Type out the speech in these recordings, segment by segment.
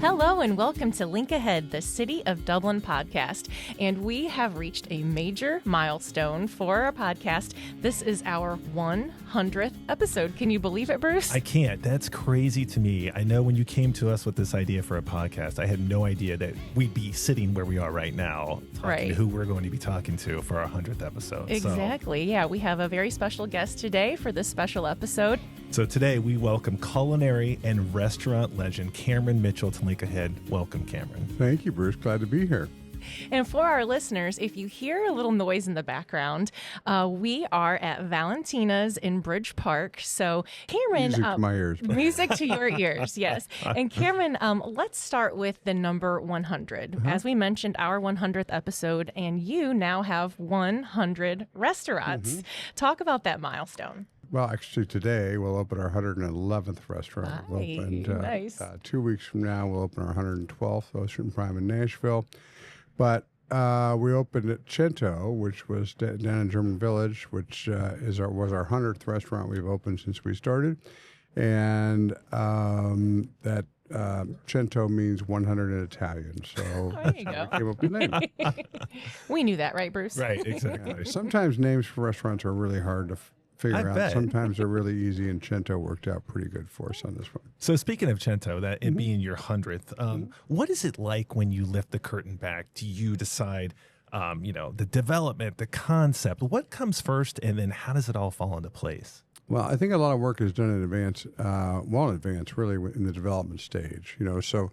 Hello and welcome to Link Ahead, the City of Dublin podcast. And we have reached a major milestone for our podcast. This is our 100th episode. Can you believe it, Bruce? I can't. That's crazy to me. I know when you came to us with this idea for a podcast, I had no idea that we'd be sitting where we are right now, talking to who we're going to be talking to for our 100th episode. Exactly. Yeah, we have a very special guest today for this special episode. So today we welcome culinary and restaurant legend Cameron Mitchell to Link Ahead. Welcome, Cameron. Thank you, Bruce. Glad to be here. And for our listeners, if you hear a little noise in the background, we are at Valentina's in Bridge Park. So, Cameron, music to my ears. Music to your ears, yes. And Cameron, let's start with the number 100. As we mentioned, our 100th episode, and you now have 100 restaurants. Talk about that milestone. Well, actually, today we'll open our 111th restaurant. Nice. 2 weeks from now, we'll open our 112th Ocean Prime in Nashville. But we opened at Cento, which was down in German Village, which was our 100th restaurant we've opened since we started. And that Cento means 100 in Italian. So there you go. We came up with the name. We knew that, right, Bruce? Right, exactly. Yeah. Sometimes names for restaurants are really hard to figure out. Bet. Sometimes they're really easy, and Cento worked out pretty good for us on this one. So speaking of Cento, that it being your 100th, what is it like when you lift the curtain back? Do you decide, the development, the concept? What comes first, and then how does it all fall into place? Well, I think a lot of work is done in advance, really, in the development stage. So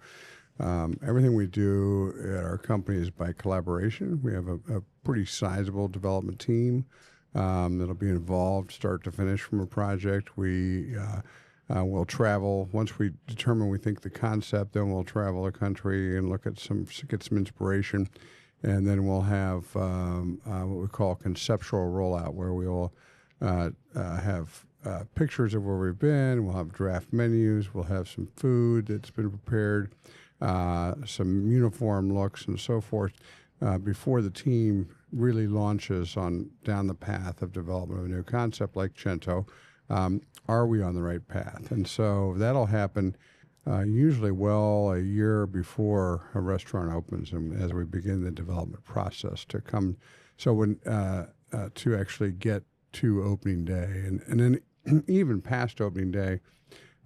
everything we do at our company is by collaboration. We have a pretty sizable development team that'll be involved start to finish from a project. We will travel. Once we determine we think the concept, then we'll travel the country and get some inspiration. And then we'll have what we call conceptual rollout, where we will have pictures of where we've been. We'll have draft menus. We'll have some food that's been prepared, some uniform looks and so forth, before the team really launches down the path of development of a new concept like Cento. Are we on the right path? And so that'll happen usually a year before a restaurant opens, and as we begin the development process to come. So when to actually get to opening day, and then even past opening day,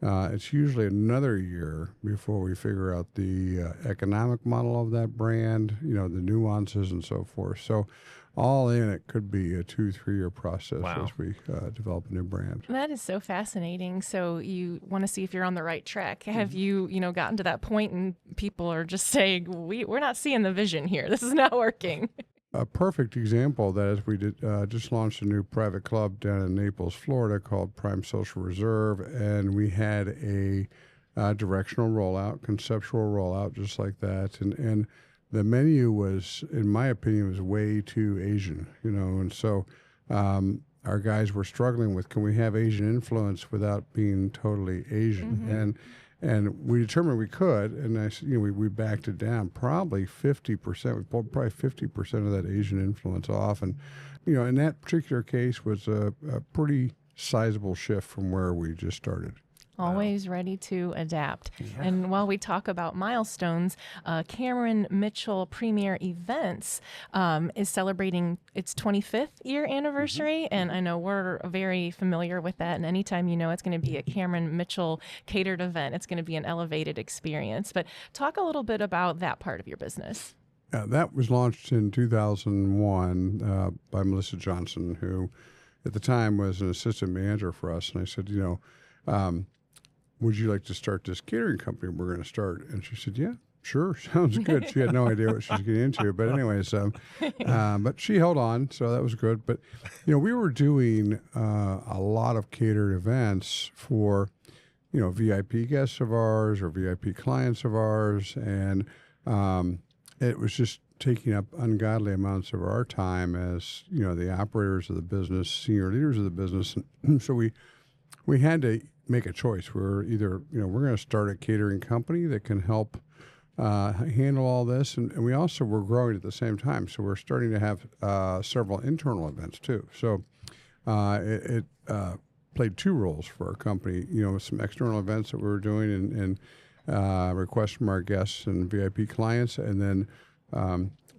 it's usually another year before we figure out the economic model of that brand, the nuances and so forth. So all in, it could be a 2-3 year process as we develop a new brand. That is so fascinating. So you want to see if you're on the right track. Have you, gotten to that point and people are just saying, we're not seeing the vision here. This is not working. A perfect example of that is we just launched a new private club down in Naples, Florida called Prime Social Reserve, and we had a directional rollout, conceptual rollout, just like that. And the menu was, in my opinion, was way too Asian, and so our guys were struggling with, can we have Asian influence without being totally Asian? And we determined we could, and I said, we backed it down. Probably 50%. We pulled probably 50% of that Asian influence off, and in that particular case was a pretty sizable shift from where we just started. Always ready to adapt. Yeah. And while we talk about milestones, Cameron Mitchell Premier Events is celebrating its 25th year anniversary. And I know we're very familiar with that. And anytime it's going to be a Cameron Mitchell catered event, it's going to be an elevated experience. But talk a little bit about that part of your business. That was launched in 2001 by Melissa Johnson, who at the time was an assistant manager for us. And I said, would you like to start this catering company we're going to start? And she said, yeah, sure, sounds good. She had no idea what she was getting into. But anyways, but she held on, so that was good. But, we were doing a lot of catered events for, VIP guests of ours or VIP clients of ours. And it was just taking up ungodly amounts of our time as, the operators of the business, senior leaders of the business. And so we had to make a choice. We're either, we're going to start a catering company that can help handle all this, and we also were growing at the same time. So we're starting to have several internal events too. So it played two roles for our company. Some external events that we were doing, and requests from our guests and VIP clients, and then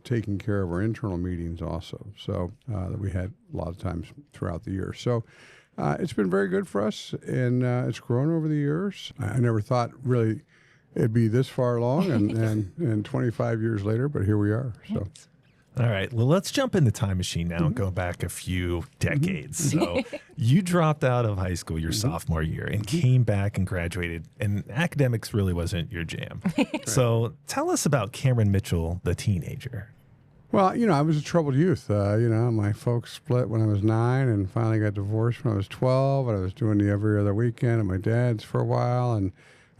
taking care of our internal meetings also. So that we had a lot of times throughout the year. So it's been very good for us, and it's grown over the years. I never thought really it'd be this far along, and 25 years later, but here we are. So. All right. Well, let's jump in the time machine now and go back a few decades. So you dropped out of high school your sophomore year and came back and graduated, and academics really wasn't your jam. So tell us about Cameron Mitchell, the teenager. Well, I was a troubled youth. My folks split when I was 9 and finally got divorced when I was 12, and I was doing the every other weekend at my dad's for a while,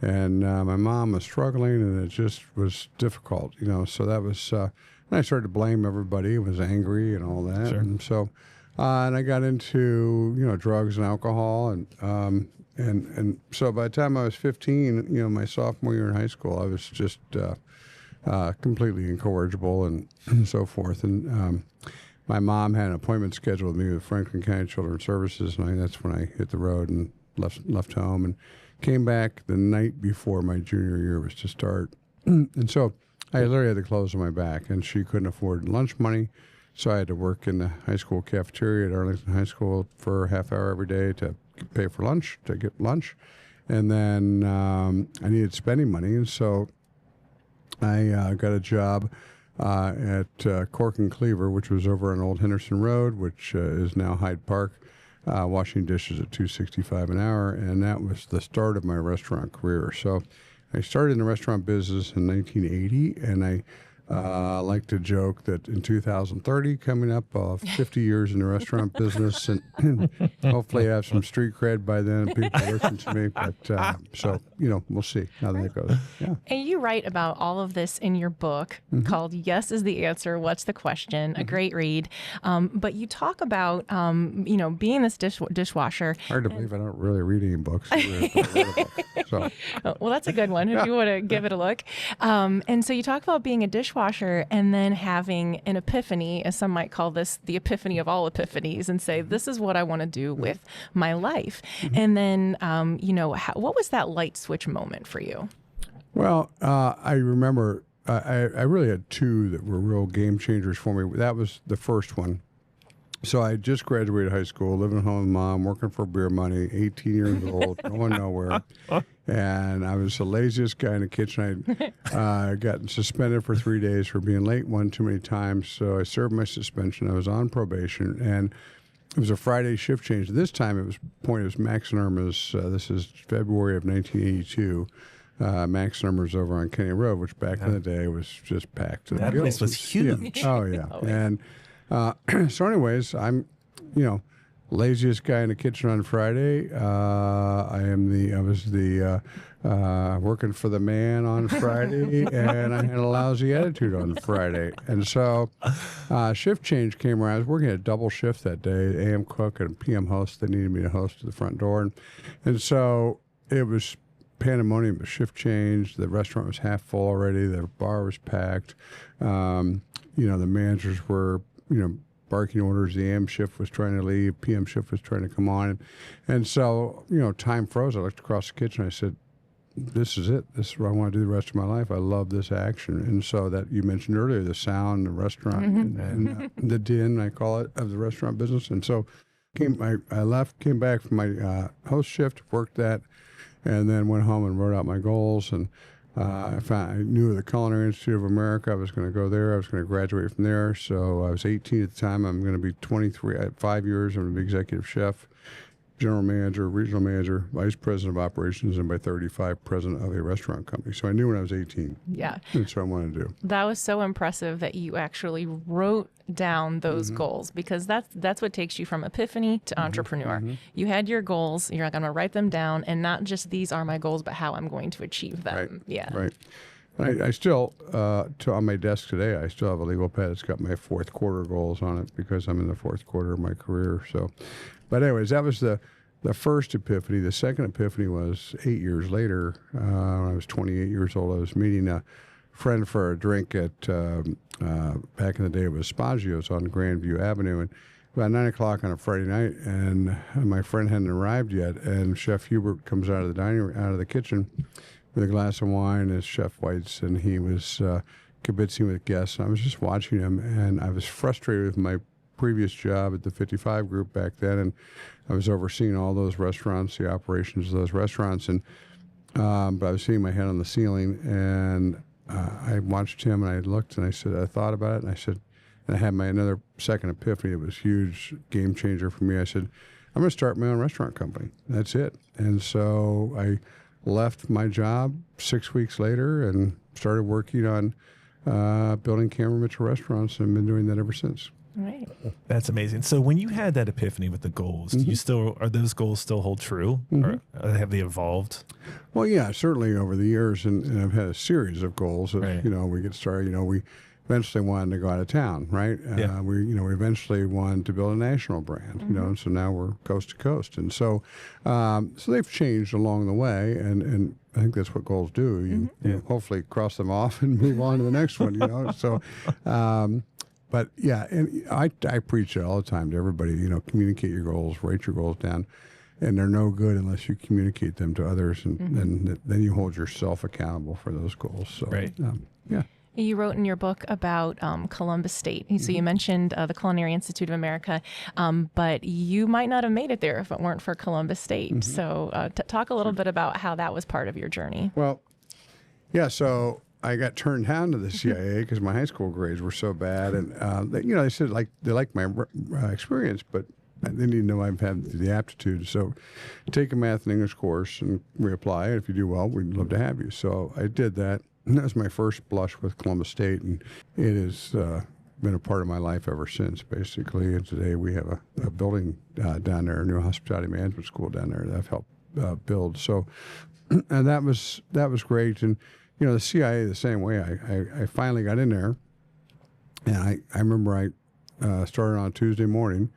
and my mom was struggling, and it just was difficult, so that was... And I started to blame everybody, was angry and all that. Sure. And so, and I got into, drugs and alcohol. And so by the time I was 15, my sophomore year in high school, I was just completely incorrigible and so forth. And my mom had an appointment scheduled with me with Franklin County Children's Services. And that's when I hit the road and left home and came back the night before my junior year was to start. And so I literally had the clothes on my back, and she couldn't afford lunch money, so I had to work in the high school cafeteria at Arlington High School for a half hour every day to pay for lunch, to get lunch. And then I needed spending money, and so I got a job at Cork and Cleaver, which was over on Old Henderson Road, which is now Hyde Park, washing dishes at $2.65 an hour, and that was the start of my restaurant career. So I started in the restaurant business in 1980, and I like to joke that in 2030, coming up, 50 years in the restaurant business, and hopefully have some street cred by then. People listen to me, but so we'll see how that goes. Yeah. And you write about all of this in your book called "Yes is the Answer, What's the Question?" A great read. But you talk about being this dishwasher. Hard to believe I don't really read any books. So. Well, that's a good one if you want to give it a look. And so you talk about being a dishwasher and then having an epiphany, as some might call this, the epiphany of all epiphanies, and say, this is what I want to do with my life. And then, what was that light switch moment for you? Well, I remember I really had two that were real game changers for me. That was the first one. So I just graduated high school, living at home with mom, working for beer money, 18 years old, going nowhere. And I was the laziest guy in the kitchen. I'd gotten suspended for 3 days for being late one too many times. So I served my suspension. I was on probation. And it was a Friday shift change. This time it was Max and Irma's. This is February of 1982. Max and Irma's over on Kenny Road, which back in the day was just packed to the That gills. place was huge. Yeah. Oh, yeah. And so anyways, I'm, laziest guy in the kitchen on Friday. I was the working for the man on Friday, and I had a lousy attitude on Friday. And so shift change came around. I was working a double shift that day, AM cook and PM host. They needed me to host to the front door. And so it was pandemonium, a shift change. The restaurant was half full already. The bar was packed. The managers were, barking orders. The AM shift was trying to leave. PM shift was trying to come on. And so, time froze. I looked across the kitchen. I said, this is it. This is what I want to do the rest of my life. I love this action. And so that you mentioned earlier, the sound, the restaurant, and the din, I call it, of the restaurant business. And so I left, came back from my host shift, worked that, and then went home and wrote out my goals. And I knew the Culinary Institute of America. I was going to go there. I was going to graduate from there. So I was 18 at the time. I'm going to be 23. At 5 years, I'm going to be executive chef, general manager, regional manager, vice president of operations, and by 35, president of a restaurant company. So I knew when I was 18. Yeah. That's what I wanted to do. That was so impressive that you actually wrote down those goals, because that's what takes you from epiphany to entrepreneur. You had your goals. You're like, I'm going to write them down, and not just these are my goals, but how I'm going to achieve them. Right. Yeah. Right. I still, on my desk today, I still have a legal pad. It's got my fourth quarter goals on it because I'm in the fourth quarter of my career. So, but anyways, that was the first epiphany. The second epiphany was 8 years later. When I was 28 years old, I was meeting a friend for a drink at, back in the day, it was Spaggio's on Grandview Avenue. And about 9 o'clock on a Friday night, and my friend hadn't arrived yet, and Chef Hubert comes out of the kitchen with a glass of wine as Chef White's, and he was kibitzing with guests. I was just watching him, and I was frustrated with my previous job at the 55 Group back then, and I was overseeing all those restaurants, the operations of those restaurants, and but I was seeing my head on the ceiling, and I watched him, and I looked, and I said, I thought about it, and I said, and I had my another second epiphany. It was a huge game changer for me. I said, I'm going to start my own restaurant company. That's it. And so I left my job 6 weeks later and started working on building Cameron Mitchell restaurants, and been doing that ever since. Right. That's amazing. So when you had that epiphany with the goals, do you still, are those goals still hold true, or have they evolved? Well, yeah, certainly over the years, and I've had a series of goals. Of, Right. we get started. We eventually wanted to go out of town, right? Yeah. We eventually wanted to build a national brand, and so now we're coast to coast, and so they've changed along the way, and I think that's what goals do. You hopefully cross them off and move on to the next one. So. But yeah, and I preach it all the time to everybody. Communicate your goals, write your goals down, and they're no good unless you communicate them to others, and then you hold yourself accountable for those goals. So, Right. Yeah. You wrote in your book about Columbus State. So you mentioned the Culinary Institute of America, but you might not have made it there if it weren't for Columbus State. So talk a little bit about how that was part of your journey. Well, yeah. So I got turned down to the CIA because my high school grades were so bad, and they said they liked my experience, but they didn't know I've had the aptitude. So take a math and English course and reapply. And if you do well, we'd love to have you. So I did that. And that was my first blush with Columbus State, and it has been a part of my life ever since, basically. And today we have a building down there, a new hospitality management school down there that I've helped build. So, and that was great. And the CIA the same way. I finally got in there, and I remember I started on a Tuesday morning,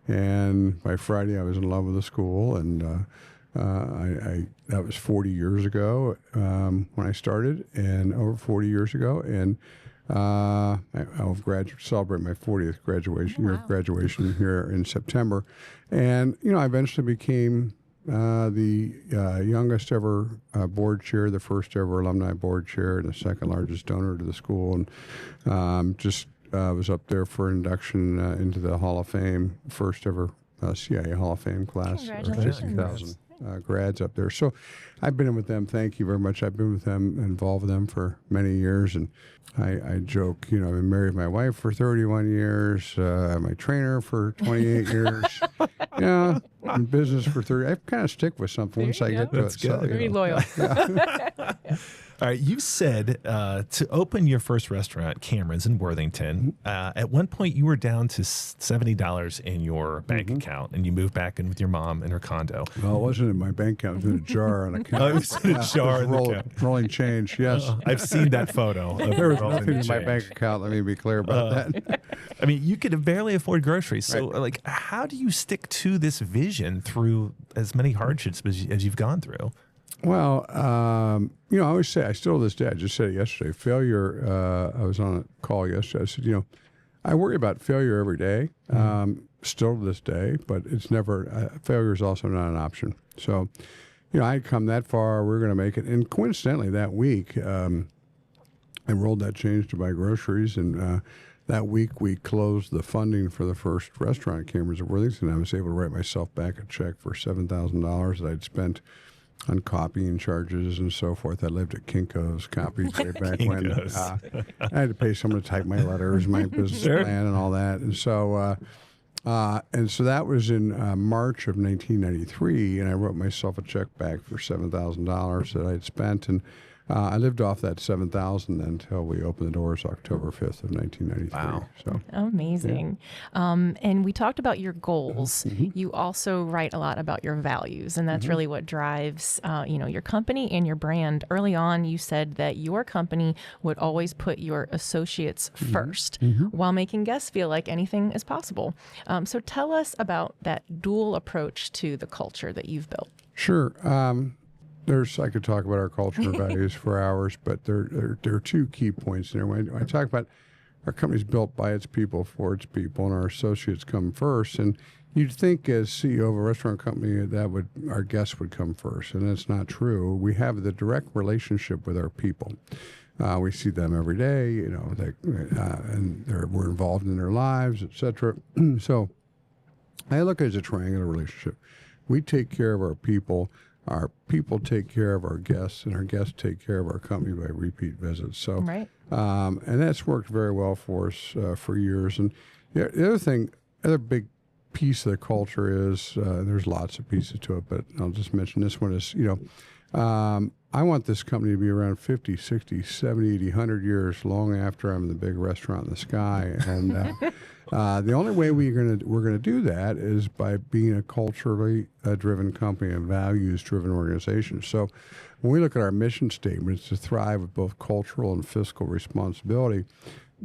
and by Friday I was in love with the school, and that was 40 years ago when I started, and over 40 years ago, and I'll celebrate my 40th graduation year of graduation here in September, and I eventually became the youngest ever board chair, the first ever alumni board chair, and the second largest donor to the school, and was up there for induction into the Hall of Fame, first ever CIA Hall of Fame class. Congratulations. 50,000 grads up there. So I've been with them. Thank you very much. I've been with them, involved with them for many years, and I joke, I've been married to my wife for 31 years, my trainer for 28 years, in business for 30. I kind of stick with something once I get to That's it. good. So, Very loyal. All right, you said to open your first restaurant, Cameron's in Worthington, at one point you were down to $70 in your bank account, and you moved back in with your mom in her condo. Well, it wasn't in my bank account. It was in a jar on a counter. Oh, it was in a jar in the account. Rolling change, yes. I've seen that photo. Of There was rolling nothing in my change. bank account. Let me be clear about that. I mean, you could barely afford groceries. So, Right. how do you stick to this vision through as many hardships as you've gone through? Well, I always say, I still to this day, I just said it yesterday, failure, I was on a call yesterday. I said, I worry about failure every day, still to this day, but it's never, failure is also not an option. So, I'd come that far, we were going to make it. And coincidentally, that week, I rolled that change to buy groceries, and that week we closed the funding for the first restaurant at Cameron's at Worthington. I was able to write myself back a check for $7,000 that I'd spent on copying charges and so forth. I lived at Kinko's copies way back when. I had to pay someone to type my letters, my business plan, and all that. And so, that was in March of 1993, and I wrote myself a check back for $7,000 that I'd spent, and I lived off that $7,000 until we opened the doors October 5th of 1993. Wow. So. Amazing. And we talked about your goals. You also write a lot about your values, and that's really what drives, your company and your brand. Early on, you said that your company would always put your associates first while making guests feel like anything is possible. So tell us about that dual approach to the culture that you've built. Sure. I could talk about our culture and values for hours, but there are two key points there. When I talk about our company's built by its people, for its people, and our associates come first. And You'd think as CEO of a restaurant company that our guests would come first, and that's not true. We have the direct relationship with our people. We see them every day, and we're involved in their lives, etc. So I look at it as a triangular relationship. We take care of our people take care of our guests, and our guests take care of our company by repeat visits. So, Right. And that's worked very well for us for years. And the other big piece of the culture is, there's lots of pieces to it, but I'll just mention this one is, I want this company to be around 50, 60, 70, 80, 100 years long after I'm the big restaurant in the sky. And the only way we're going to do that is by being a culturally driven company, a values-driven organization. So when we look at our mission statement, it's to thrive with both cultural and fiscal responsibility.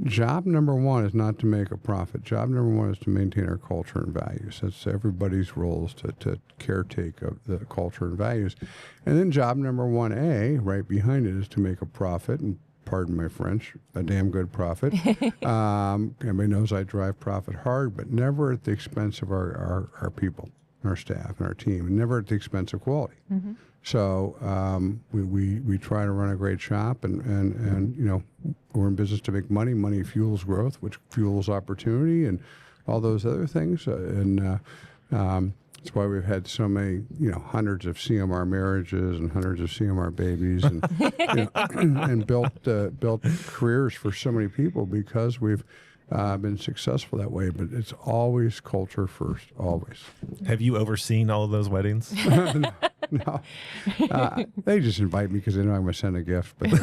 Job number one is not to make a profit. Job number one is to maintain our culture and values. That's everybody's role is to caretake of the culture and values. And then job number 1A, right behind it, is to make a profit. And pardon my French, a damn good profit. Everybody knows I drive profit hard, but never at the expense of our people, our staff, and our team, and never at the expense of quality. Mm-hmm. So we try to run a great shop, and we're in business to make money. Money fuels growth, which fuels opportunity, and all those other things. That's why we've had so many, hundreds of CMR marriages and hundreds of CMR babies, and and built careers for so many people because we've been successful that way. But it's always culture first, always. Have you overseen all of those weddings? No. They just invite me because they know I'm going to send a gift. But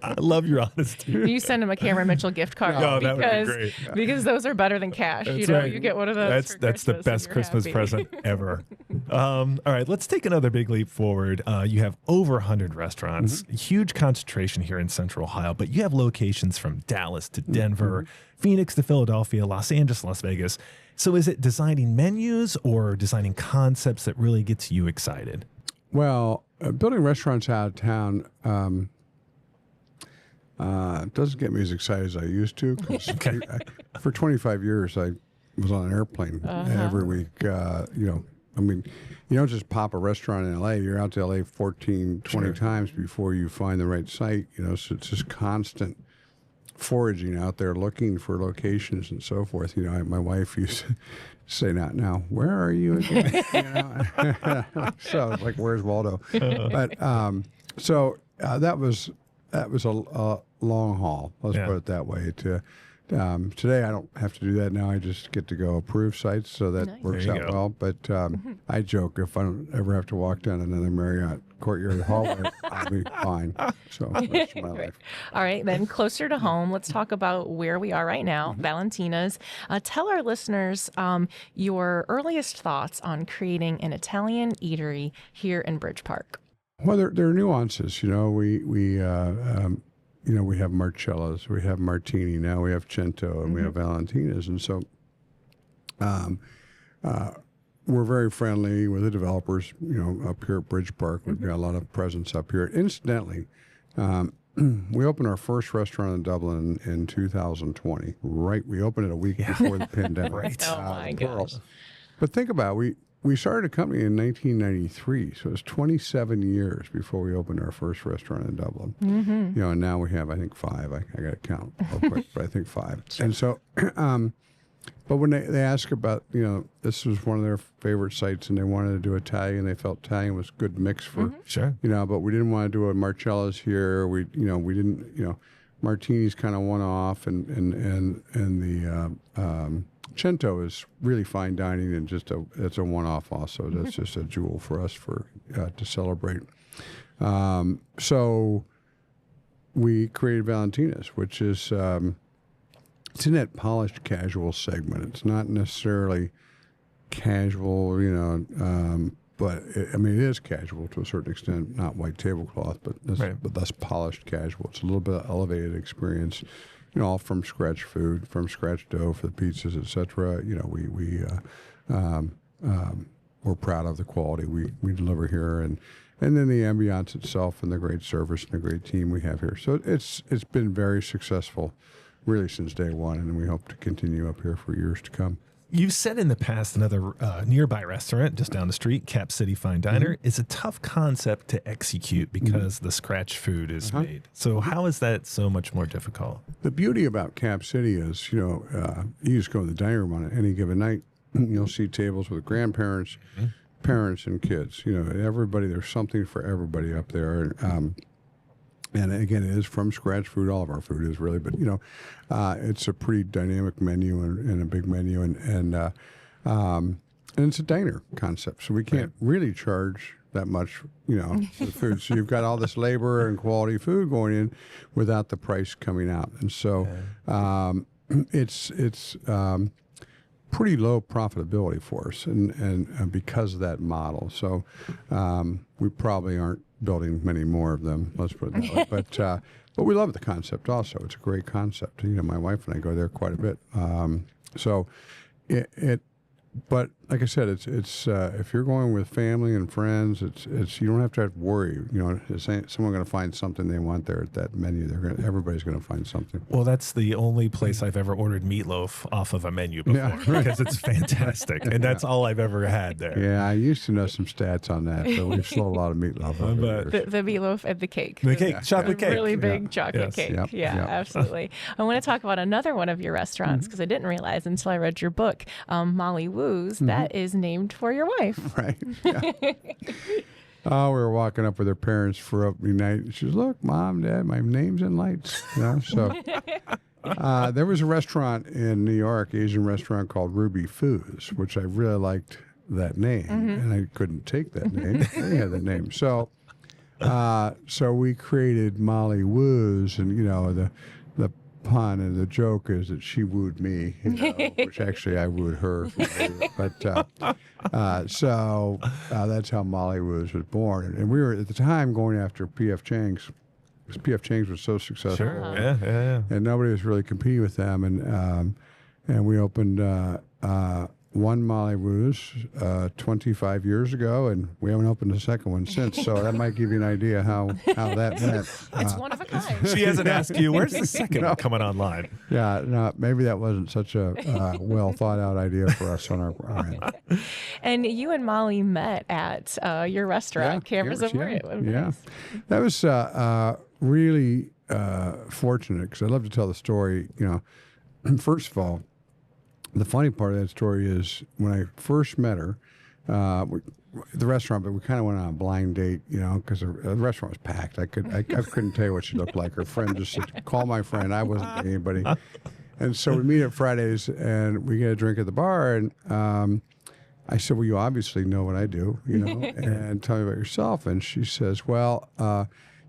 I love your honesty. You send them a Cameron Mitchell gift card that would be great. because those are better than cash. That's right. right. You get one of those. That's the best Christmas present ever. All right, let's take another big leap forward. You have over 100 restaurants, huge concentration here in Central Ohio, but you have locations from Dallas to Denver, Phoenix to Philadelphia, Los Angeles, Las Vegas. So is it designing menus or designing concepts that really gets you excited? Well, building restaurants out of town doesn't get me as excited as I used to. For 25 years, I was on an airplane every week. You don't just pop a restaurant in L.A. You're out to L.A. 14, 20 times before you find the right site. So it's just constant foraging out there, looking for locations and so forth. My wife used to say, "Now, where are you again?" So it's like, "Where's Waldo?" But that was a long haul. Let's put it that way. Today, I don't have to do that now. I just get to go approve sites, so that works out well. But I joke, if I don't ever have to walk down another Marriott Courtyard hallway, I'll be fine. So that's my life. All right, then closer to home, let's talk about where we are right now, Valentina's. Tell our listeners your earliest thoughts on creating an Italian eatery here in Bridge Park. Well, there are nuances. We have Marcello's, we have Martini, now we have Cento, and we have Valentina's. And so we're very friendly with the developers, up here at Bridge Park. We've got a lot of presence up here. Incidentally, we opened our first restaurant in Dublin in 2020. Right, we opened it a week before the pandemic. Right. Oh, my gosh. But think about it, we started a company in 1993, so it was 27 years before we opened our first restaurant in Dublin. Mm-hmm. And now we have, I think, 5. I got to count real quick, but I think 5. Sure. And so, but when they ask about, this was one of their favorite sites, and they wanted to do Italian, they felt Italian was a good mix for, Sure. But we didn't want to do a Marcello's here. We didn't, Martini's kind of one off, and the Cento is really fine dining and it's a one-off also. That's just a jewel for us to celebrate. So we created Valentina's, which is it's in that polished casual segment. It's not necessarily casual, but it is casual to a certain extent, not white tablecloth, but that's polished casual. It's a little bit of elevated experience. All from scratch food, from scratch dough for the pizzas, etc. We're proud of the quality we deliver here, and then the ambiance itself, and the great service and the great team we have here. So it's been very successful, really since day one, and we hope to continue up here for years to come. You've said in the past another nearby restaurant just down the street, Cap City Fine Diner, is a tough concept to execute because the scratch food is made. So how is that so much more difficult? The beauty about Cap City is, you just go to the dining room on any given night. You'll see tables with grandparents, parents, and kids. Everybody. There's something for everybody up there. And again, it is from scratch food. All of our food is really, but it's a pretty dynamic menu and a big menu, and it's a diner concept. So we can't really charge that much, for the food. So you've got all this labor and quality food going in without the price coming out, and so it's pretty low profitability for us, and because of that model. So we probably aren't building many more of them, let's put it that way. But we love the concept also. It's a great concept. My wife and I go there quite a bit. But like I said, it's if you're going with family and friends, it's you don't have to worry. Is someone going to find something they want there at that menu? Everybody's going to find something. Well, that's the only place I've ever ordered meatloaf off of a menu before because it's fantastic, and that's all I've ever had there. Yeah, I used to know some stats on that, but we've sold a lot of meatloaf. The meatloaf and the cake. The cake, chocolate cake. Really big chocolate cake. Yep. Yeah, absolutely. I want to talk about another one of your restaurants because I didn't realize until I read your book, Molly Woo's. That is named for your wife. Right. Yeah. Oh, we were walking up with her parents for opening night. And she goes, "Look, Mom, Dad, my name's in lights." So there was a restaurant in New York, Asian restaurant called Ruby Foods, which I really liked that name, and I couldn't take that name. They had that name. So we created Molly Woo's, and the pun and the joke is that she wooed me, which actually I wooed her. But so that's how Molly Woo's was born. And we were at the time going after P.F. Chang's, because P.F. Chang's was so successful. Sure. Yeah. And nobody was really competing with them. And we opened one Molly Woo's 25 years ago, and we haven't opened a second one since. So that might give you an idea how that went. It's one of a kind. She hasn't asked you, where's the second one coming online? Yeah, no, maybe that wasn't such a well thought out idea for us on our end. And you and Molly met at your restaurant, Cameras of Word. Yeah, that was really fortunate, because I love to tell the story. First of all, the funny part of that story is when I first met her, the restaurant, but we kind of went on a blind date, because the restaurant was packed. I couldn't tell you what she looked like. Her friend just said, "Call my friend." I wasn't anybody. And so we meet at Fridays, and we get a drink at the bar, and I said, "Well, you obviously know what I do, and tell me about yourself." And she says, "Well, I'm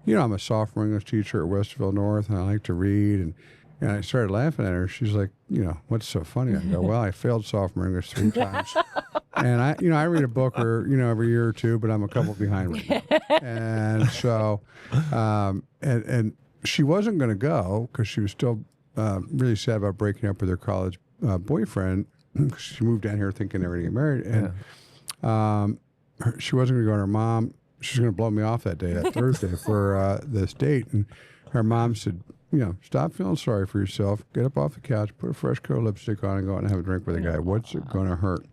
a sophomore English teacher at Westerville North, and I like to read." And I started laughing at her. She's like, "What's so funny?" I go, "Well, I failed sophomore English 3 times." And I read a book every year or two, but I'm a couple behind right now. And so, and she wasn't going to go because she was still really sad about breaking up with her college boyfriend. She moved down here thinking they were going to get married. And she wasn't going to go, and her mom, she was going to blow me off that day, that Thursday, for this date. And her mom said, "Stop feeling sorry for yourself. Get up off the couch, put a fresh coat of lipstick on, and go out and have a drink with a guy. What's it going to hurt?"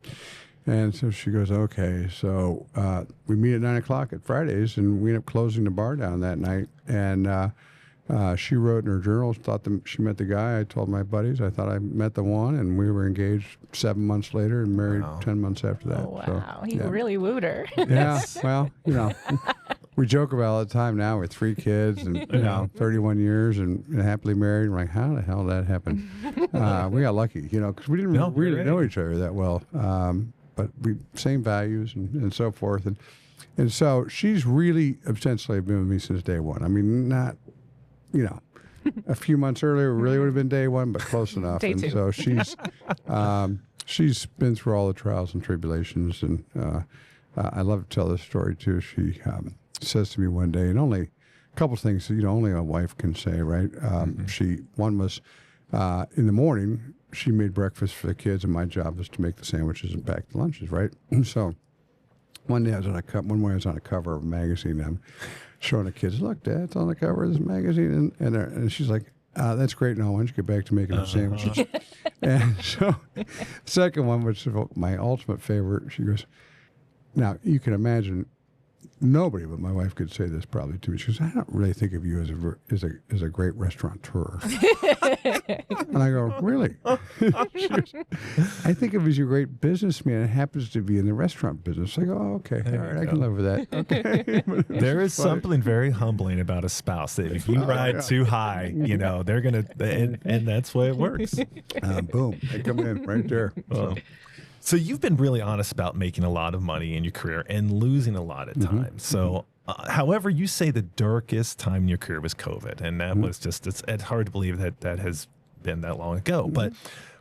And so she goes, "Okay." So we meet at 9 o'clock at Fridays, and we end up closing the bar down that night. And she wrote in her journal, thought she met the guy. I told my buddies, I thought I met the one, and we were engaged 7 months later and married 10 months after that. Oh, wow. So, He really wooed her. Yeah, well, we joke about it all the time now. We're 3 kids and 31 years and happily married. We're like, how the hell did that happen? We got lucky, because we didn't really know each other that well. But we same values and so forth. And so she's really ostensibly been with me since day one. I mean, not, a few months earlier really would have been day one, but close enough. Day and two. So she's been through all the trials and tribulations. And I love to tell this story too. She says to me one day, and only a couple of things that only a wife can say, right? One was in the morning, she made breakfast for the kids, and my job was to make the sandwiches and pack the lunches, right? So one day I was on a cover of a magazine, and I'm showing the kids, "Look, Dad, it's on the cover of this magazine," and she's like, that's great. Now, why don't you get back to making the sandwiches? And so, second one, which is my ultimate favorite, she goes, now, you can imagine, nobody but my wife could say this probably to me. She goes, I don't really think of you as a great restaurateur. And I go, really? She goes, I think of you as a great businessman. It happens to be in the restaurant business. I go, oh, okay, all right, I can live with that. Okay. There is something very humbling about a spouse that if you ride too high, you know, they're going to, and that's the way it works. Boom, they come in right there. So you've been really honest about making a lot of money in your career and losing a lot at times. So, however, you say the darkest time in your career was COVID, and that was just, it's hard to believe that that has been that long ago. But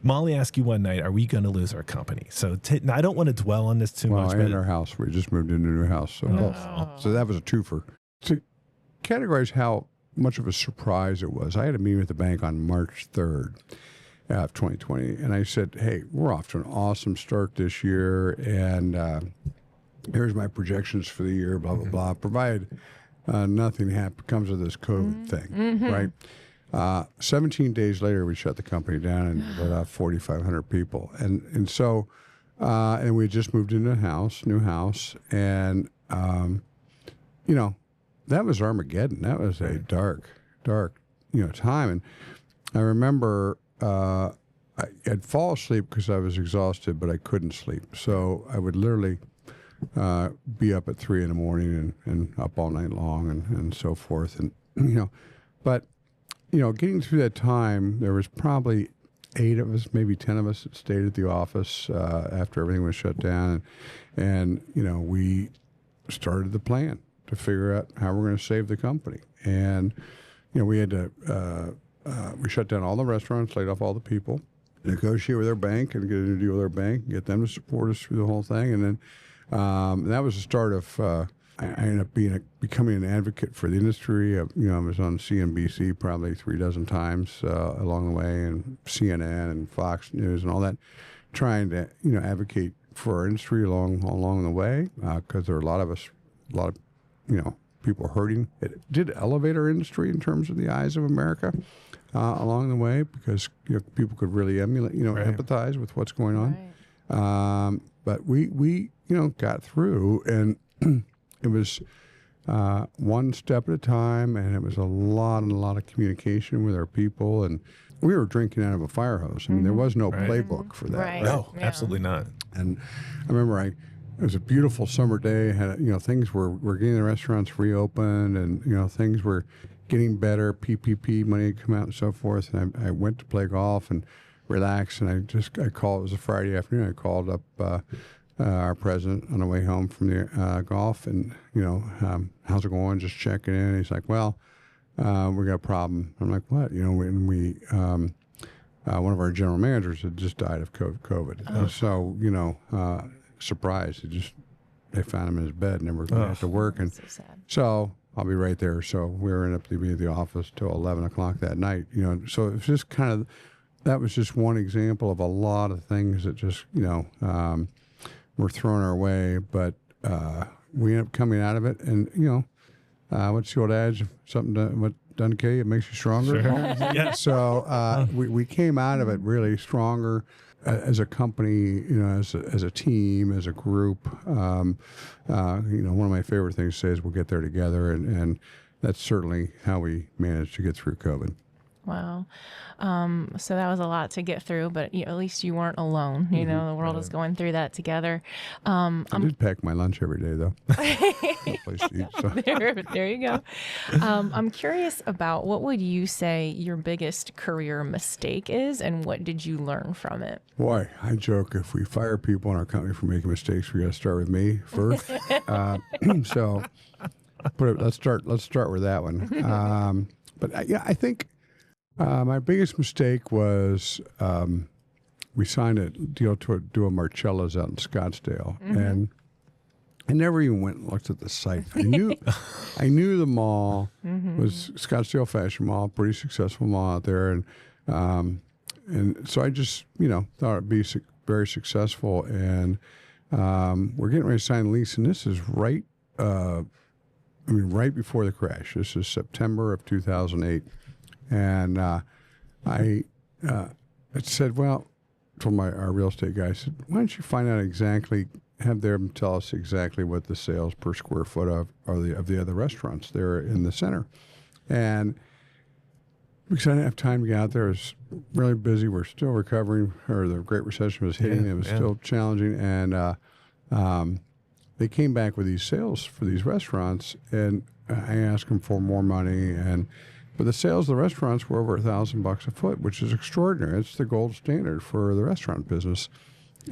Molly asked you one night, are we going to lose our company? So now I don't want to dwell on this too much. And our house. We just moved into a new house. So that was a twofer. To categorize how much of a surprise it was, I had a meeting with the bank on March 3rd. Of 2020, and I said, hey, we're off to an awesome start this year, and here's my projections for the year, blah, blah, blah, provided nothing comes of this COVID thing, right? 17 days later, we shut the company down and let off 4,500 people. And so, and we just moved into a new house, and, you know, that was Armageddon. That was a dark, time. And I remember I'd fall asleep because I was exhausted, but I couldn't sleep. So I would literally be up at 3 a.m. and up all night long and so forth. And, but, getting through that time, there was probably 8 of us, maybe 10 of us that stayed at the office after everything was shut down. And we started the plan to figure out how we're going to save the company. And, we had to... we shut down all the restaurants, laid off all the people, negotiate with our bank and get a new deal with our bank, get them to support us through the whole thing. And then that was the start of, I ended up becoming an advocate for the industry. I was on CNBC probably 36 times along the way, and CNN and Fox News and all that, trying to, advocate for our industry along the way, because there were a lot of people hurting. It did elevate our industry in terms of the eyes of America along the way, because people could really emulate, empathize with what's going on. But we got through, and it was one step at a time, and it was a lot of communication with our people, and we were drinking out of a fire hose. I mean, there was no playbook for that. Right. No, absolutely not. And I remember it was a beautiful summer day. Had things were getting the restaurants reopened, and things were getting better. PPP money had come out and so forth. And I went to play golf and relax. And I called. It was a Friday afternoon. I called up our president on the way home from the golf, and how's it going? Just checking in. And he's like, well, we got a problem. I'm like, what? When we one of our general managers had just died of COVID. And so surprised. They found him in his bed, never going back to work. And so sad. So I'll be right there. So we were up to be at the office till 11 o'clock that night. So it was just that was just one example of a lot of things that just, were thrown our way. But we ended up coming out of it. And, what's the old adage? What doesn't kill you, it makes you stronger. Sure. Yeah. So we came out of it really stronger as a company, as a team, as a group. One of my favorite things to say is we'll get there together, and that's certainly how we managed to get through COVID. Wow. So that was a lot to get through, but at least you weren't alone. The world is going through that together. I did pack my lunch every day, though. No place to eat, so. There you go. I'm curious about, what would you say your biggest career mistake is, and what did you learn from it? Boy, I joke, if we fire people in our company for making mistakes, we got to start with me first. So let's start with that one. But I think my biggest mistake was we signed a deal to do a Marcella's out in Scottsdale, and I never even went and looked at the site. I knew the mall was Scottsdale Fashion Mall, pretty successful mall out there, and so I just thought it'd be very successful. And we're getting ready to sign the lease, and this is right before the crash. This is September of 2008. And I said, well, told our real estate guy, I said, why don't you find out exactly, have them tell us exactly what the sales per square foot of the other restaurants there in the center. And because I didn't have time to get out there, I was really busy. We're still recovering, or the Great Recession was hitting. It was still challenging. And they came back with these sales for these restaurants, and I asked them for more money. But the sales of the restaurants were over $1,000 a foot, which is extraordinary. It's the gold standard for the restaurant business.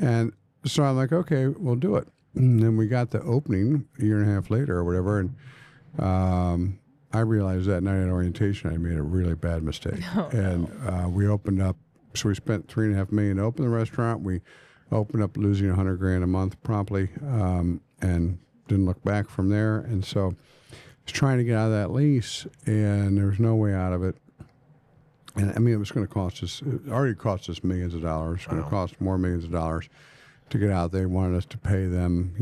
And so I'm like, okay, we'll do it. And then we got the opening a year and a half later or whatever, and I realized that night at orientation I made a really bad mistake. We opened up, so we spent $3.5 million to open the restaurant. We opened up losing $100,000 a month promptly, and didn't look back from there. And so I was trying to get out of that lease, and there was no way out of it. And I mean, it was going to cost us, it already cost us millions of dollars. It's going to cost more millions of dollars to get out. They wanted us to pay them,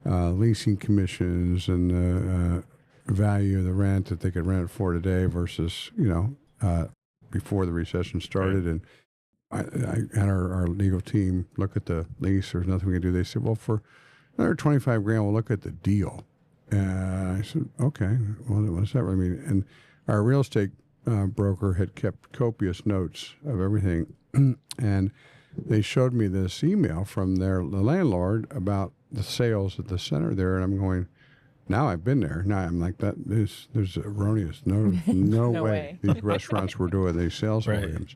leasing commissions and the value of the rent that they could rent it for today versus, before the recession started. And I had our legal team look at the lease. There's nothing we can do. They said, well, for another $25,000, we'll look at the deal. And I said, okay, well, what does that really mean? And our real estate broker had kept copious notes of everything. And they showed me this email from the landlord about the sales at the center there. And I'm going, now I've been there. Now I'm like, there's erroneous. No No way way. these restaurants were doing these sales volumes.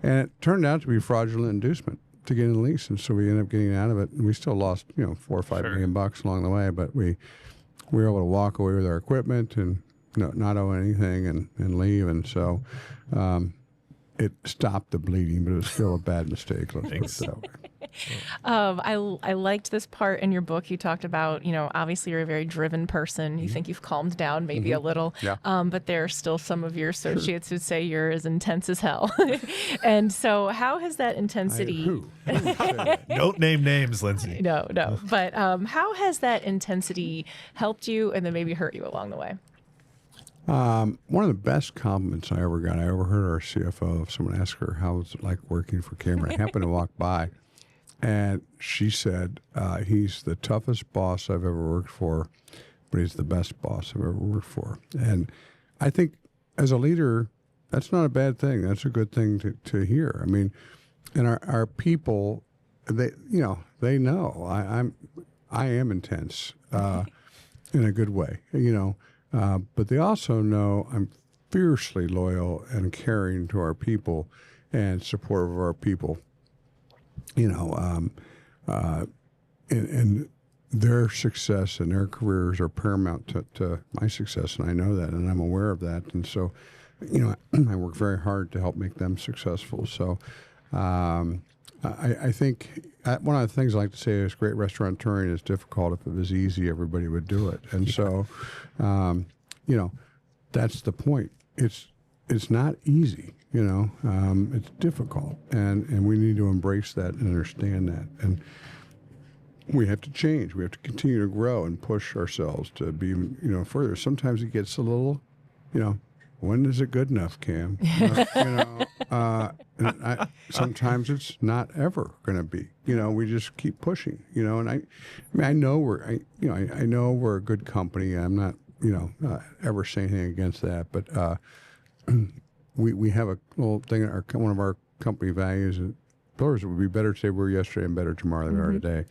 And it turned out to be fraudulent inducement to get in the lease. And so we ended up getting out of it. And we still lost, $4 or $5 million along the way. But we were able to walk away with our equipment and not owe anything and leave. And so it stopped the bleeding, but it was still a bad mistake. Let's put it that way. I liked this part in your book. You talked about, obviously you're a very driven person. You think you've calmed down maybe a little, but there are still some of your associates who say you're as intense as hell. And so how has that intensity... Who said that? Don't name names, Lindsay. No. But how has that intensity helped you and then maybe hurt you along the way? One of the best compliments I ever got, I overheard our CFO, someone ask her how it's like working for Cameron. I happened to walk by, and she said, he's the toughest boss I've ever worked for, but he's the best boss I've ever worked for. And I think as a leader, that's not a bad thing. That's a good thing to hear. I mean, and our people, they know I am intense in a good way, but they also know I'm fiercely loyal and caring to our people and supportive of our people. And their success and their careers are paramount to my success, and I know that, and I'm aware of that. And so, I work very hard to help make them successful. So, I think one of the things I like to say is great restaurateuring is difficult. If it was easy, everybody would do it. And so, that's the point. It's not easy, it's difficult, and we need to embrace that and understand that. And we have to change. We have to continue to grow and push ourselves to be, further. Sometimes it gets a little, when is it good enough, Cam? Sometimes it's not ever going to be. We just keep pushing. And I know we're a good company. I'm not, ever saying anything against that, but we have a little thing. One of our company values and pillars would be better today we were yesterday and better tomorrow than we are today.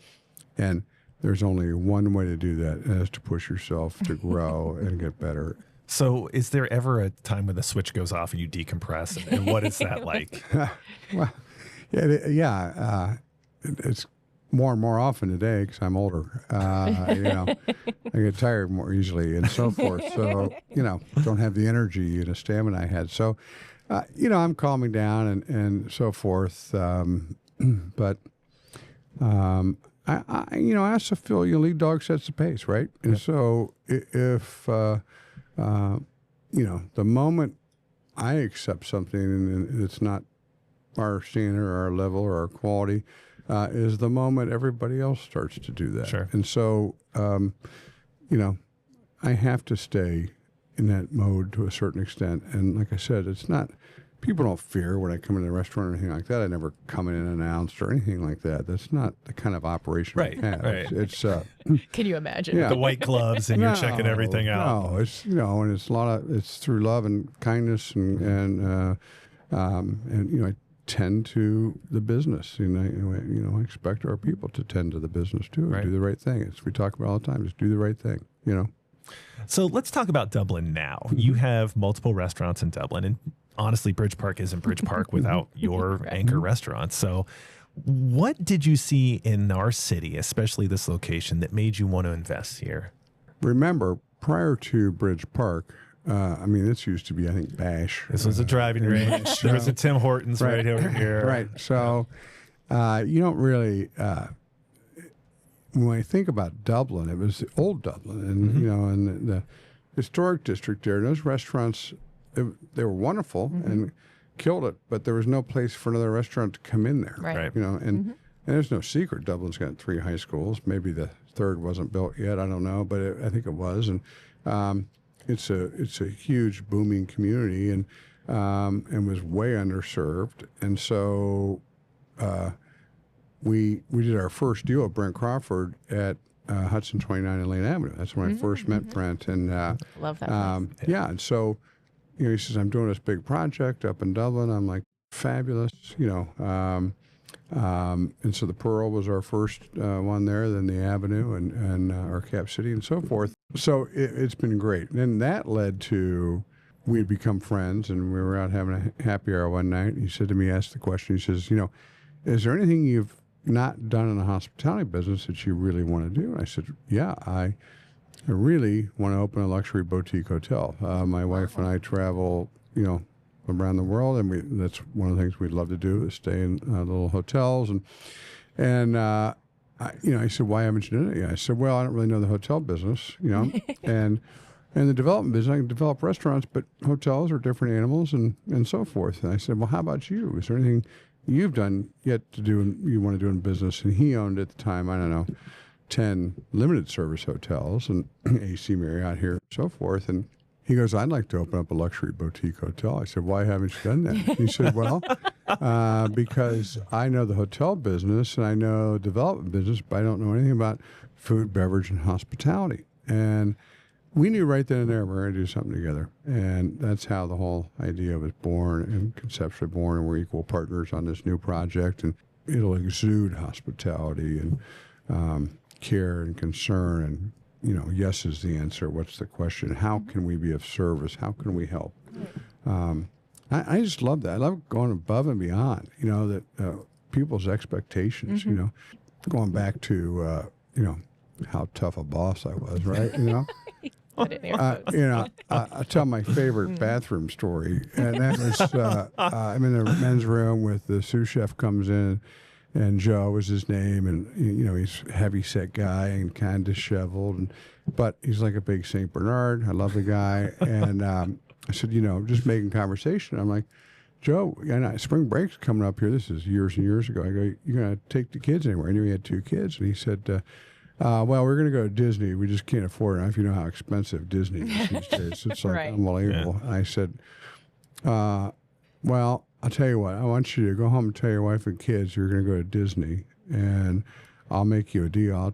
And there's only one way to do that, and that's to push yourself to grow and get better. So is there ever a time when the switch goes off and you decompress? And what is that like? Well, it's more and more often today because I'm older. I get tired more easily and so forth. So, don't have the energy and the stamina I had. So, I'm calming down and so forth. But I also feel lead dog sets the pace, right? And so if the moment I accept something and it's not our standard or our level or our quality, is the moment everybody else starts to do that. Sure. And so, I have to stay in that mode to a certain extent. And like I said, it's not, people don't fear when I come into a restaurant or anything like that. I never come in and announced or anything like that. That's not the kind of operation Right, we have. right. It's Can you imagine? Yeah. The white gloves and you're checking everything out. No, it's, and it's a lot of, it's through love and kindness and I tend to the business. I expect our people to tend to the business too, and Right. do the right thing. It's we talk about all the time. Just do the right thing. So let's talk about Dublin now. You have multiple restaurants in Dublin, and honestly, Bridge Park isn't Bridge Park without your anchor restaurants. So what did you see in our city, especially this location, that made you want to invest here? Remember, prior to Bridge Park, this used to be, I think, Bash. This was a driving range. There was a Tim Hortons right over here. Right. So you don't really, when I think about Dublin, it was the old Dublin, and and the historic district there. Those restaurants, they were wonderful and killed it, but there was no place for another restaurant to come in there. Right. And there's no secret. Dublin's got 3 high schools. Maybe the third wasn't built yet. I don't know, but I think it was. And it's a huge booming community, and was way underserved. And so we did our first deal with Brent Crawford at Hudson 29 and Lane Avenue. That's when I first met Brent. And Love that place. yeah, and so he says, I'm doing this big project up in Dublin. I'm like, fabulous, and so the Pearl was our first one there, then the Avenue and our Cap City and so forth. So it's been great. And that led to, we had become friends, and we were out having a happy hour one night. He said to me, asked the question, he says, is there anything you've not done in the hospitality business that you really want to do? And I said, yeah, I really want to open a luxury boutique hotel. My wife and I travel, around the world, and that's one of the things we'd love to do, is stay in little hotels. And I said, why haven't you done it yet? I said, well, I don't really know the hotel business, and the development business. I can develop restaurants, but hotels are different animals and so forth. And I said, well, how about you? Is there anything you've done yet to do and you want to do in business? And he owned at the time, I don't know, 10 limited service hotels and AC Marriott here and so forth. And he goes, I'd like to open up a luxury boutique hotel. I said, why haven't you done that? He said, well, because I know the hotel business and I know development business, but I don't know anything about food, beverage, and hospitality. And we knew right then and there we were going to do something together. And that's how the whole idea was born and conceptually born, and we're equal partners on this new project. And it'll exude hospitality and care and concern, and yes is the answer. What's the question? How can we be of service? How can we help? I just love that. I love going above and beyond, that people's expectations, going back to, how tough a boss I was, right? I'll tell my favorite bathroom story. And that was, I'm in the men's room with the sous chef comes in, and Joe was his name, and he's a heavy-set guy and kind of disheveled, but he's like a big St. Bernard. I love the guy, and I said, just making conversation. I'm like, Joe, spring break's coming up here. This is years and years ago. I go, you're gonna take the kids anywhere? I knew he had 2 kids, and he said, well, we're gonna go to Disney. We just can't afford it. If you know how expensive Disney is these days, it's like unbelievable. Yeah. And I said, well, I'll tell you what, I want you to go home and tell your wife and kids you're going to go to Disney, and I'll make you a deal. I'll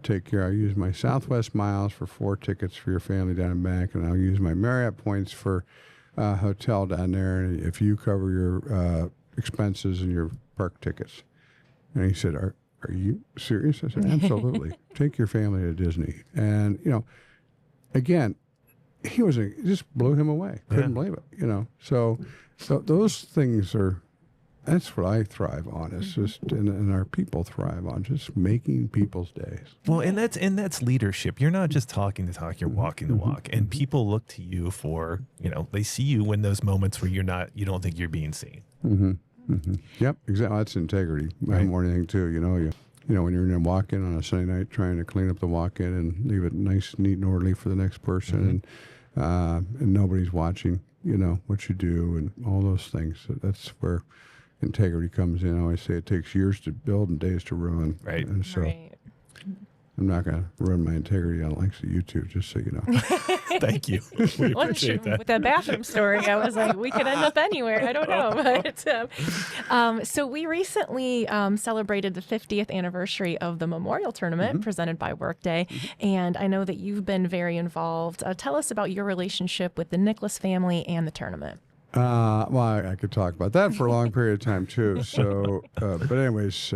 use my Southwest miles for 4 tickets for your family down and back, and I'll use my Marriott points for a hotel down there, and if you cover your expenses and your park tickets. And he said, are you serious? I said, absolutely. Take your family to Disney. And, again, it just blew him away. Couldn't believe it, So those things that's what I thrive on. It's just, and our people thrive on just making people's days. Well, and that's leadership. You're not just talking the talk, you're walking the walk. And people look to you for, they see you in those moments where you don't think you're being seen. Yep, exactly. That's integrity. Right. More than anything too, when you're in a walk-in on a Sunday night trying to clean up the walk-in and leave it nice, neat, and orderly for the next person, and nobody's watching, what you do and all those things. So that's where integrity comes in. I always say it takes years to build and days to ruin. Right. And so I'm not going to ruin my integrity on the likes of YouTube, just so you know. Thank you. We appreciate that. With that bathroom story, I was like, we could end up anywhere. I don't know. But, so we recently celebrated the 50th anniversary of the Memorial Tournament presented by Workday. And I know that you've been very involved. Tell us about your relationship with the Nicholas family and the tournament. Well, I could talk about that for a long period of time too. So, but anyways,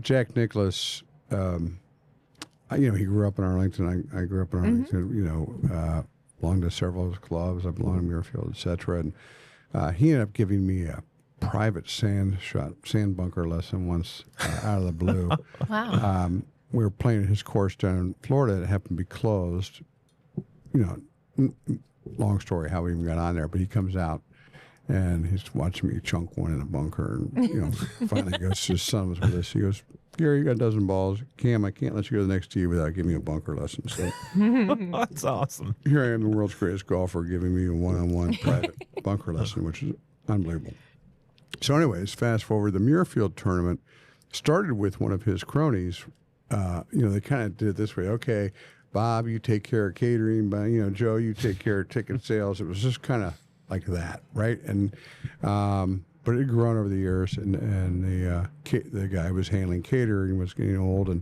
Jack Nicholas, he grew up in Arlington. I grew up in Arlington. Belonged to several of his clubs. I belonged to Muirfield, etc. And he ended up giving me a private sand bunker lesson once out of the blue. Wow. We were playing his course down in Florida. It happened to be closed. Long story how we even got on there, but he comes out and he's watching me chunk one in a bunker, and finally goes, his son was with us. He goes, "Gary, you got a dozen balls. Cam, I can't let you go to the next tee without giving you a bunker lesson." So That's awesome. here I am, the world's greatest golfer, giving me a one-on-one private bunker lesson, which is unbelievable. So anyways, fast forward, the Muirfield tournament started with one of his cronies. They kind of did it this way. Okay, Bob, you take care of catering, but Joe, you take care of ticket sales. It was just kind of like that, right? And but it had grown over the years, and the guy who was handling catering was getting old and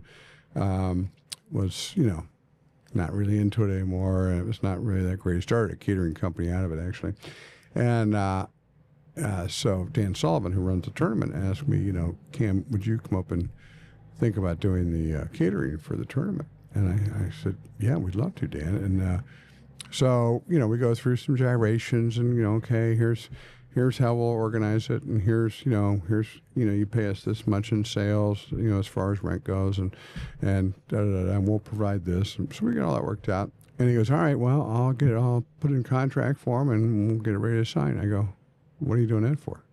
was not really into it anymore, and it was not really that great. He started a catering company out of it actually, and so Dan Sullivan, who runs the tournament, asked me, Cam, would you come up and think about doing the catering for the tournament? And I said, yeah, we'd love to, Dan. And so, we go through some gyrations and, okay, here's how we'll organize it. And here's you pay us this much in sales, as far as rent goes, and we'll provide this. And so we get all that worked out. And he goes, all right, well, I'll get it all put in contract form and we'll get it ready to sign. I go, what are you doing that for?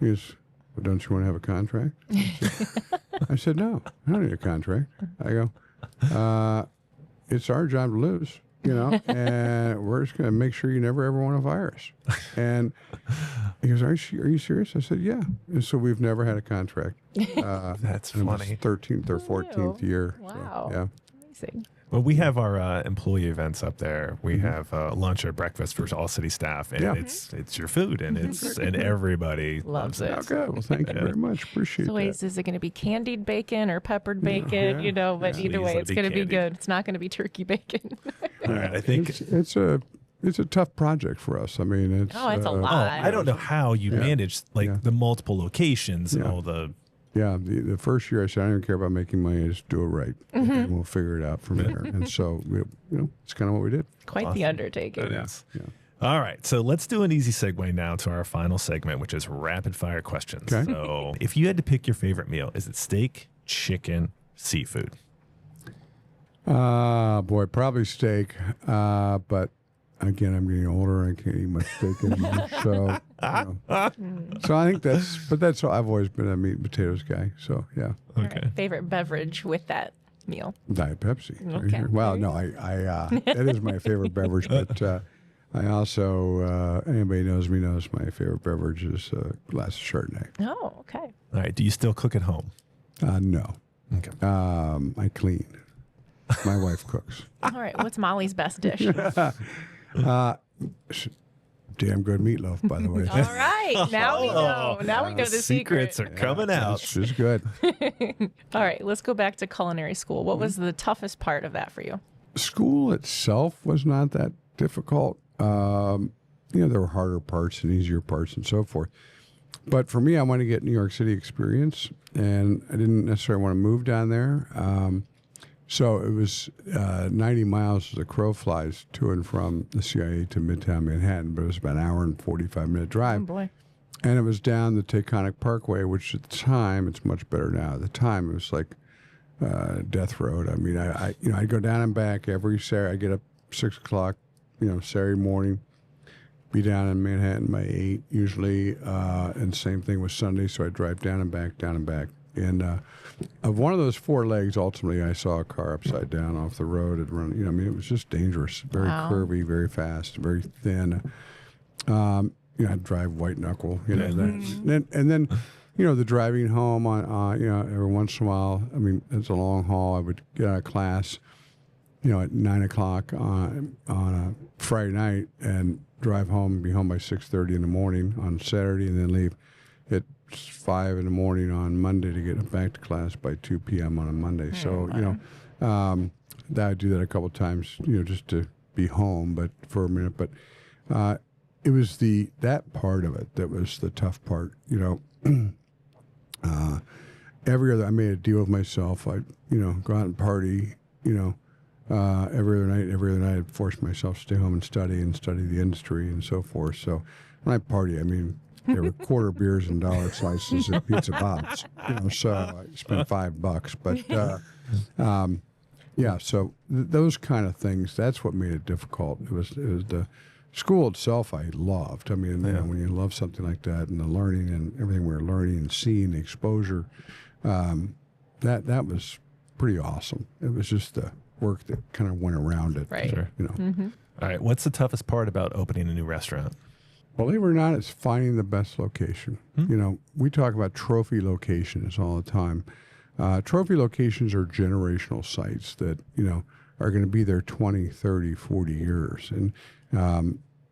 He goes, well, don't you want to have a contract? I said, no, I don't need a contract. I go, it's our job to lose, and we're just going to make sure you never ever want to fire us. And he goes, are you serious? I said, yeah. And so we've never had a contract. That's in funny. his 13th or 14th year. Wow. So, yeah. Amazing. Well, we have our employee events up there. We have lunch or breakfast for all city staff, and it's your food, and and everybody loves it. Okay, well, thank you very much. Appreciate So, that. is it going to be candied bacon or peppered bacon? But either way, Please, it's let it be going to be candied. good. It's not going to be turkey bacon. All right, I think. It's a tough project for us. I mean, it's Oh, it's a Oh, lot. I don't know how you manage the multiple locations and Yeah. all the. Yeah, the first year I said, I don't care about making money, just do it right. And we'll figure it out from there. And so, it's kind of what we did. Quite the undertaking. It is. Yeah. All right, so let's do an easy segue now to our final segment, which is rapid fire questions. Okay. So, if you had to pick your favorite meal, is it steak, chicken, seafood? Boy, probably steak. But again, I'm getting older. I can't eat much steak anymore. So, so I think that's I've always been a meat and potatoes guy. So, yeah. All Okay. right. Favorite beverage with that meal? Diet Pepsi. Okay. Well, no, I that is my favorite beverage, but I also, anybody knows me knows my favorite beverage is a glass of Chardonnay. Oh, okay. All right, do you still cook at home? No. Okay. I clean. My wife cooks. All right. What's Molly's best dish? Damn good meatloaf, by the way. All right. Now we know. Now we know the secrets are coming out. She's good. All right. Let's go back to culinary school. What was the toughest part of that for you? School itself was not that difficult. There were harder parts and easier parts and so forth. But for me, I wanted to get New York City experience, and I didn't necessarily want to move down there. So it was 90 miles as a crow flies to and from the CIA to Midtown Manhattan, but it was about an hour and 45-minute drive. Oh, boy. And it was down the Taconic Parkway, which at the time, it's much better now. At the time, it was like death road. I mean, I'd go down and back every Saturday. I'd get up 6 o'clock, Saturday morning, be down in Manhattan by 8 usually, and same thing with Sunday. So I'd drive down and back, down and back. And of one of those four legs, ultimately, I saw a car upside down off the road and run. It was just dangerous, very curvy, very fast, very thin. I'd drive white knuckle, and then, the driving home on, every once in a while. I mean, it's a long haul. I would get out of class, at 9 o'clock on a Friday night and drive home, be home by 6:30 in the morning on Saturday, and then leave at 5 in the morning on Monday to get back to class by 2 p.m. on a Monday. So, I do that a couple of times, just to be home, but for a minute. But it was that part of it that was the tough part. I made a deal with myself. I go out and party. Every other night, I'd force myself to stay home and study the industry and so forth. So when I party, I mean, there were quarter beers and dollar slices at Pizza Bob's. So I spent $5. But so those kind of things. That's what made it difficult. It was the school itself. I loved. I mean, when you love something like that, and the learning and everything we were learning and seeing, the exposure, that was pretty awesome. It was just the work that kind of went around it. Right. Sure. All right. What's the toughest part about opening a new restaurant? Believe it or not, it's finding the best location. We talk about trophy locations all the time. Trophy locations are generational sites that, are going to be there 20, 30, 40 years. And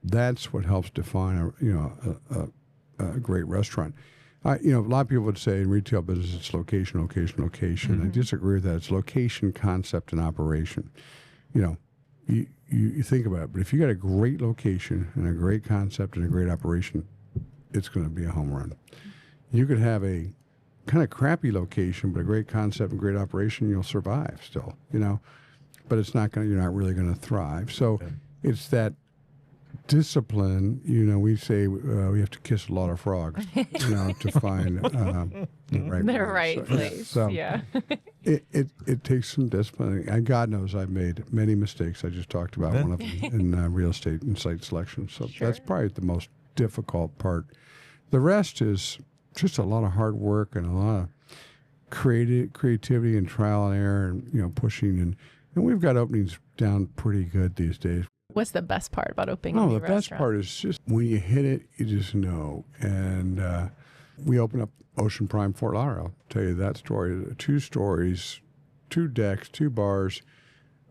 that's what helps define a great restaurant. A lot of people would say in retail business, it's location, location, location. I disagree with that. It's location, concept, and operation. You think about it, but if you got a great location and a great concept and a great operation, it's going to be a home run. You could have a kind of crappy location, but a great concept and great operation, you'll survive still, but you're not really going to thrive. So it's that discipline, we say we have to kiss a lot of frogs, to find the right place. So it takes some discipline. And God knows I've made many mistakes. I just talked about one of them in real estate and site selection. So that's probably the most difficult part. The rest is just a lot of hard work and a lot of creativity and trial and error and, pushing. And we've got openings down pretty good these days. What's the best part about opening a new restaurant? The best part is just when you hit it, you just know. And we opened up Ocean Prime Fort Lauderdale. I'll tell you that story. 2 stories, 2 decks, 2 bars,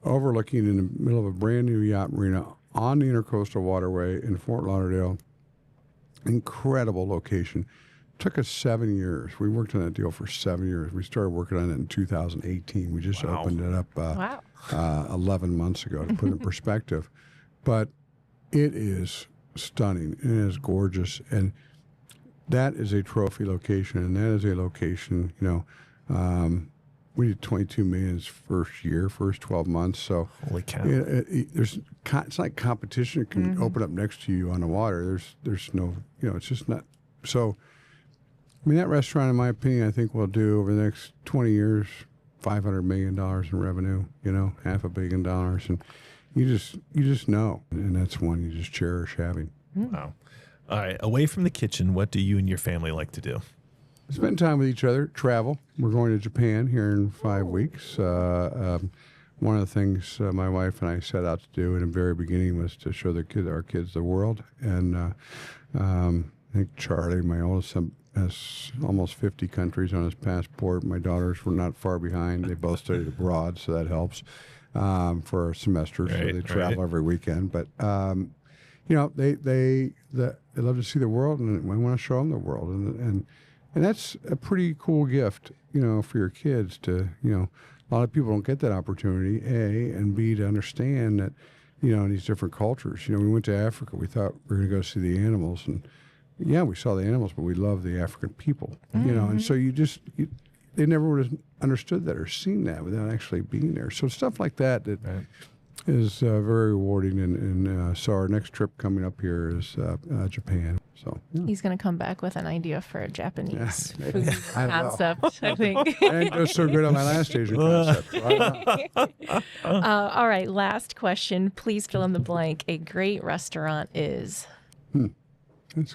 overlooking in the middle of a brand new yacht marina on the Intercoastal Waterway in Fort Lauderdale. Incredible location. Took us 7 years. We worked on that deal for 7 years. We started working on it in 2018. We just opened it up 11 months ago, to put it in perspective. But it is stunning. It is gorgeous. And that is a trophy location. And that is a location, we did $22 million first 12 months. So holy cow. It's like competition. It can open up next to you on the water. There's no, it's just not. So, that restaurant, in my opinion, I think will do over the next 20 years, $500 million in revenue, $500 million. And you just know. And that's one you just cherish having. Wow. All right. Away from the kitchen, what do you and your family like to do? Spend time with each other, travel. We're going to Japan here in 5 weeks. One of the things my wife and I set out to do in the very beginning was to show our kids the world. And I think Charlie, my oldest son, has almost 50 countries on his passport. My daughters were not far behind. They both studied abroad, so that helps for a semester. So they travel every weekend. But they love to see the world, and we want to show them the world, and that's a pretty cool gift, for your kids to, a lot of people don't get that opportunity, A, and B, to understand that, in these different cultures. We went to Africa. We thought we were going to go see the animals, and we saw the animals, but we love the African people, and so they never would have understood that or seen that without actually being there. So stuff like that is very rewarding, and so our next trip coming up here is Japan. So he's going to come back with an idea for a Japanese food concept, I think. I didn't do so good on my last Asian concept. So all right, last question. Please fill in the blank. A great restaurant is?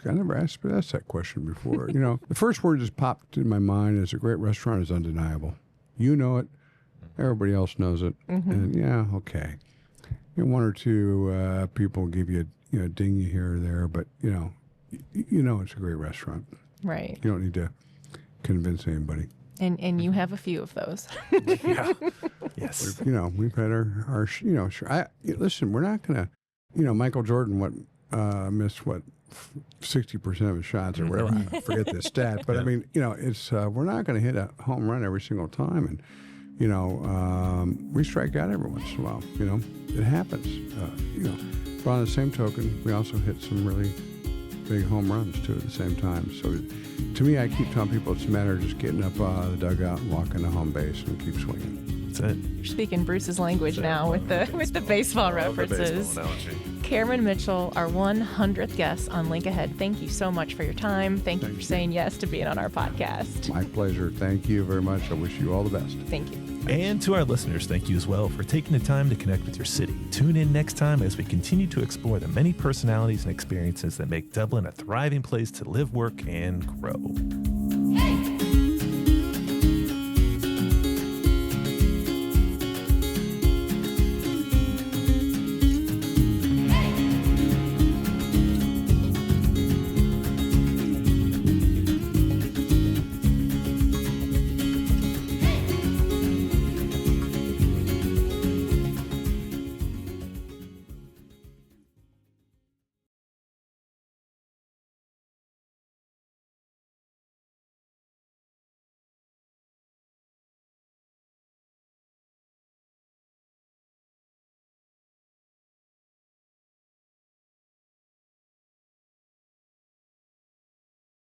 I never asked that question before. The first word that just popped in my mind is a great restaurant is undeniable. You know it. Everybody else knows it. And okay. One or two people give you a ding you here or there, but it's a great restaurant. Right. You don't need to convince anybody. And you have a few of those. Yes. We've had our listen, we're not going to, Michael Jordan, missed 60% of his shots or whatever. I forget the stat, but I mean, it's we're not going to hit a home run every single time, and we strike out every once in a while. It happens. But on the same token, we also hit some really big home runs too at the same time. So, to me, I keep telling people it's a matter of just getting up out of the dugout and walking to home base and keep swinging. That's it. You're speaking Bruce's language now with the baseball references. Cameron Mitchell, our 100th guest on Link Ahead. Thank you so much for your time. Thank you for saying yes to being on our podcast. My pleasure. Thank you very much. I wish you all the best. Thank you. And to our listeners, thank you as well for taking the time to connect with your city. Tune in next time as we continue to explore the many personalities and experiences that make Dublin a thriving place to live, work, and grow.